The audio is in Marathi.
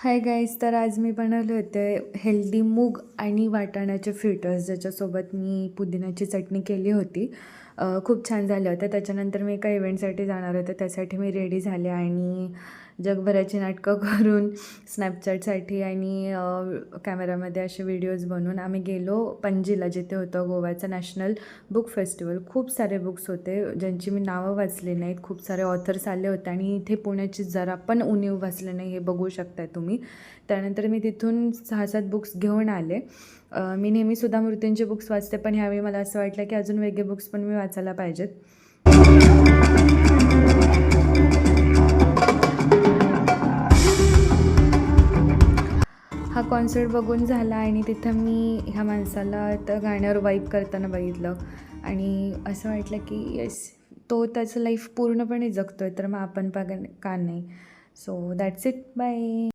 हाय गाईज, तर आज मी बनवले होते हेल्दी मूग आणि वाटाण्याचे फ्रिटर्स, ज्याच्यासोबत मी पुदिन्याची चटणी केली होती. खूप छान झालं होतं. त्याच्यानंतर मी एका इव्हेंटसाठी जाणार होते, त्यासाठी मी रेडी झाले आणि जगभराची नाटकं करून स्नॅपचॅटसाठी आणि कॅमेरामध्ये असे व्हिडिओज बनवून आम्ही गेलो पणजीला, जिथे होतं गोव्याचं नॅशनल बुक फेस्टिवल. खूप सारे बुक्स होते ज्यांची मी नावं वाचली नाहीत. खूप सारे ऑथर्स आले होते आणि इथे पुण्याची जरा पण उणीव वाचले नाही, हे बघू शकताय तुम्ही. त्यानंतर मी तिथून 6-7 बुक्स घेऊन आले. मी नेहमी सुद्धा मूर्तींचे बुक्स वाचते, पण ह्यावेळी मला असं वाटलं की अजून वेगळे बुक्स पण मी वाचायला पाहिजेत. हा कॉन्सर्ट बघून झाला आणि तिथं मी ह्या माणसाला त्या गाण्यावर वाईब करताना बघितलं आणि असं वाटलं की येस, तो त्याचं लाईफ पूर्णपणे जगतो आहे, तर मग आपण का नाही. So that's it, bye.